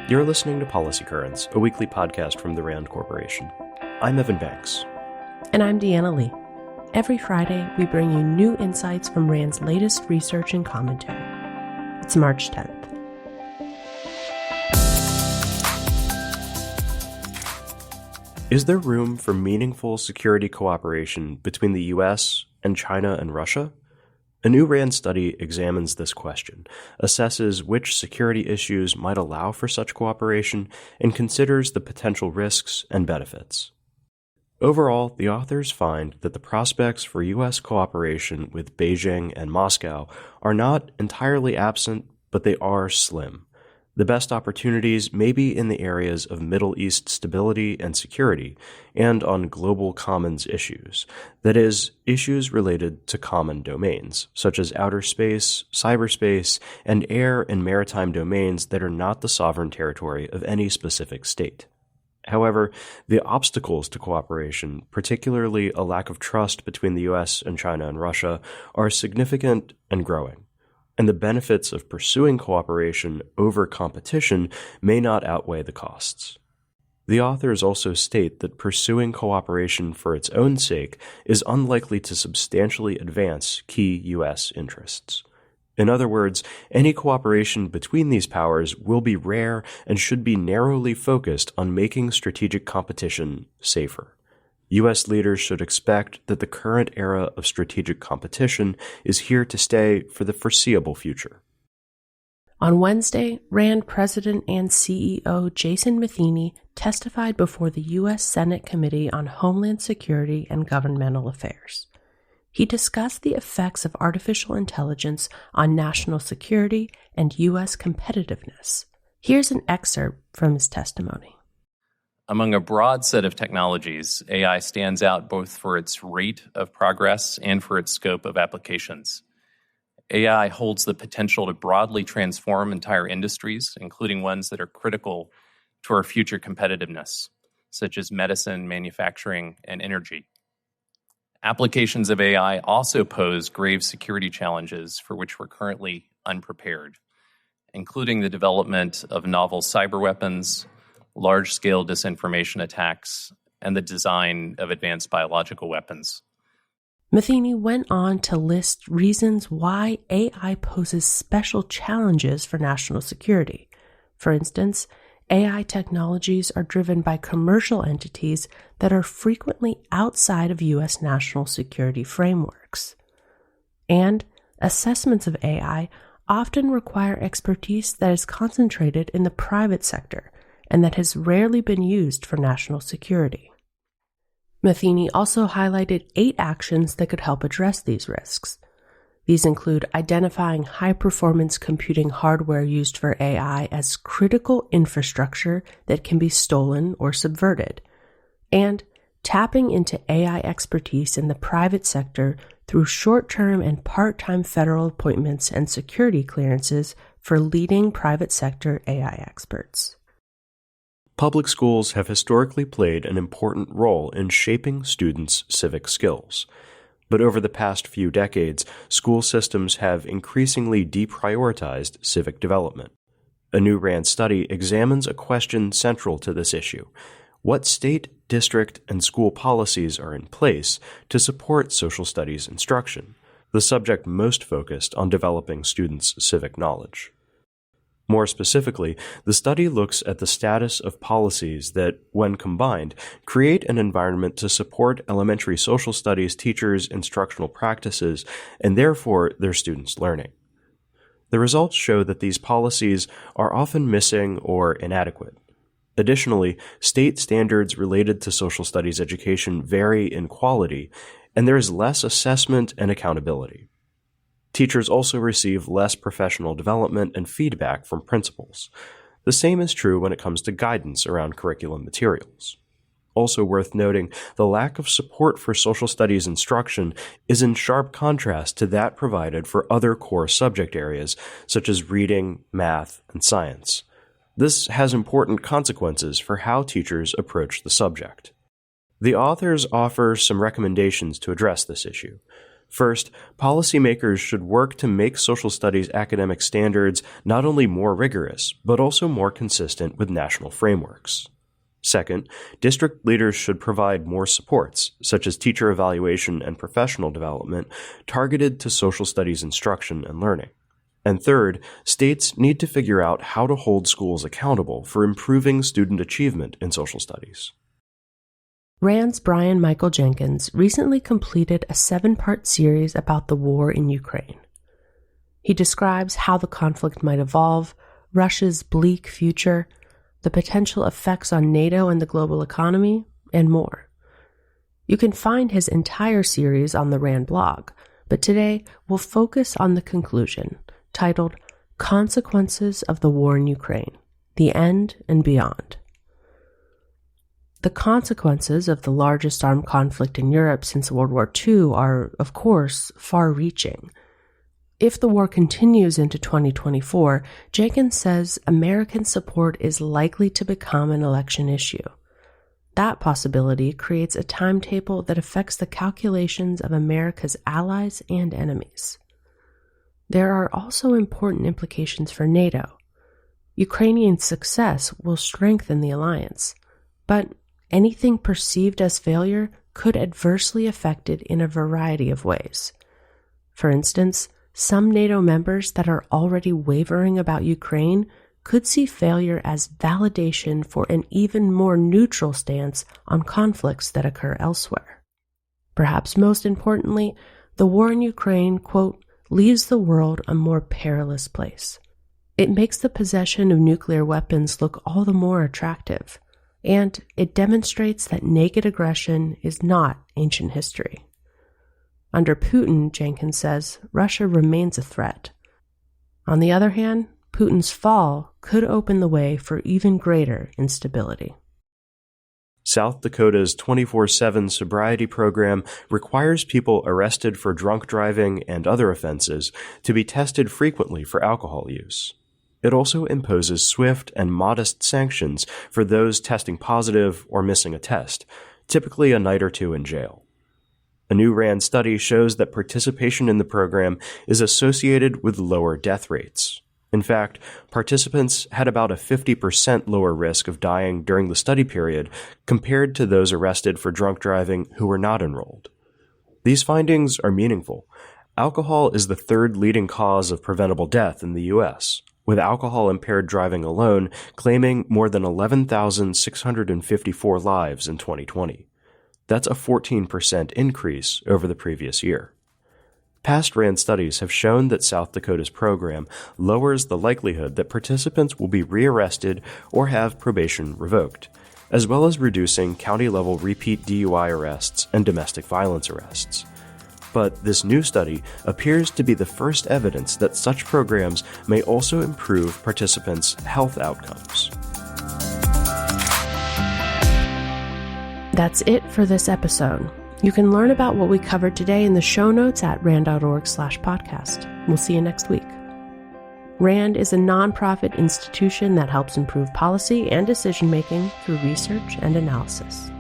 You're listening to Policy Currents, a weekly podcast from the RAND Corporation. I'm Evan Banks. And I'm Deanna Lee. Every Friday, we bring you new insights from RAND's latest research and commentary. It's March 10th. Is there room for meaningful security cooperation between the U.S. and China and Russia? A new RAND study examines this question, assesses which security issues might allow for such cooperation, and considers the potential risks and benefits. Overall, the authors find that the prospects for U.S. cooperation with Beijing and Moscow are not entirely absent, but they are slim. The best opportunities may be in the areas of Middle East stability and security, and on global commons issues, that is, issues related to common domains, such as outer space, cyberspace, and air and maritime domains that are not the sovereign territory of any specific state. However, the obstacles to cooperation, particularly a lack of trust between the U.S. and China and Russia, are significant and growing. And the benefits of pursuing cooperation over competition may not outweigh the costs. The authors also state that pursuing cooperation for its own sake is unlikely to substantially advance key U.S. interests. In other words, any cooperation between these powers will be rare and should be narrowly focused on making strategic competition safer. U.S. leaders should expect that the current era of strategic competition is here to stay for the foreseeable future. On Wednesday, RAND President and CEO Jason Matheny testified before the U.S. Senate Committee on Homeland Security and Governmental Affairs. He discussed the effects of artificial intelligence on national security and U.S. competitiveness. Here's an excerpt from his testimony. Among a broad set of technologies, AI stands out both for its rate of progress and for its scope of applications. AI holds the potential to broadly transform entire industries, including ones that are critical to our future competitiveness, such as medicine, manufacturing, and energy. Applications of AI also pose grave security challenges for which we're currently unprepared, including the development of novel cyber weapons, large-scale disinformation attacks, and the design of advanced biological weapons. Matheny went on to list reasons why AI poses special challenges for national security. For instance, AI technologies are driven by commercial entities that are frequently outside of U.S. national security frameworks. And assessments of AI often require expertise that is concentrated in the private sector and that has rarely been used for national security. Matheny also highlighted 8 actions that could help address these risks. These include identifying high-performance computing hardware used for AI as critical infrastructure that can be stolen or subverted, and tapping into AI expertise in the private sector through short-term and part-time federal appointments and security clearances for leading private sector AI experts. Public schools have historically played an important role in shaping students' civic skills. But over the past few decades, school systems have increasingly deprioritized civic development. A new RAND study examines a question central to this issue: what state, district, and school policies are in place to support social studies instruction, the subject most focused on developing students' civic knowledge. More specifically, the study looks at the status of policies that, when combined, create an environment to support elementary social studies teachers' instructional practices and therefore their students' learning. The results show that these policies are often missing or inadequate. Additionally, state standards related to social studies education vary in quality, and there is less assessment and accountability. Teachers also receive less professional development and feedback from principals. The same is true when it comes to guidance around curriculum materials. Also worth noting, the lack of support for social studies instruction is in sharp contrast to that provided for other core subject areas, such as reading, math, and science. This has important consequences for how teachers approach the subject. The authors offer some recommendations to address this issue. First, policymakers should work to make social studies academic standards not only more rigorous, but also more consistent with national frameworks. Second, district leaders should provide more supports, such as teacher evaluation and professional development, targeted to social studies instruction and learning. And third, states need to figure out how to hold schools accountable for improving student achievement in social studies. RAND's Brian Michael Jenkins recently completed a 7-part series about the war in Ukraine. He describes how the conflict might evolve, Russia's bleak future, the potential effects on NATO and the global economy, and more. You can find his entire series on the RAND blog, but today we'll focus on the conclusion, titled Consequences of the War in Ukraine, The End and Beyond. The consequences of the largest armed conflict in Europe since World War II are, of course, far-reaching. If the war continues into 2024, Jenkins says American support is likely to become an election issue. That possibility creates a timetable that affects the calculations of America's allies and enemies. There are also important implications for NATO. Ukrainian success will strengthen the alliance, but anything perceived as failure could adversely affect it in a variety of ways. For instance, some NATO members that are already wavering about Ukraine could see failure as validation for an even more neutral stance on conflicts that occur elsewhere. Perhaps most importantly, the war in Ukraine, quote, leaves the world a more perilous place. It makes the possession of nuclear weapons look all the more attractive, and it demonstrates that naked aggression is not ancient history. Under Putin, Jenkins says, Russia remains a threat. On the other hand, Putin's fall could open the way for even greater instability. South Dakota's 24/7 sobriety program requires people arrested for drunk driving and other offenses to be tested frequently for alcohol use. It also imposes swift and modest sanctions for those testing positive or missing a test, typically a night or two in jail. A new RAND study shows that participation in the program is associated with lower death rates. In fact, participants had about a 50% lower risk of dying during the study period compared to those arrested for drunk driving who were not enrolled. These findings are meaningful. Alcohol is the third leading cause of preventable death in the U.S., with alcohol-impaired driving alone claiming more than 11,654 lives in 2020. That's a 14% increase over the previous year. Past RAND studies have shown that South Dakota's program lowers the likelihood that participants will be rearrested or have probation revoked, as well as reducing county-level repeat DUI arrests and domestic violence arrests. But this new study appears to be the first evidence that such programs may also improve participants' health outcomes. That's it for this episode. You can learn about what we covered today in the show notes at rand.org/podcast. We'll see you next week. RAND is a nonprofit institution that helps improve policy and decision-making through research and analysis.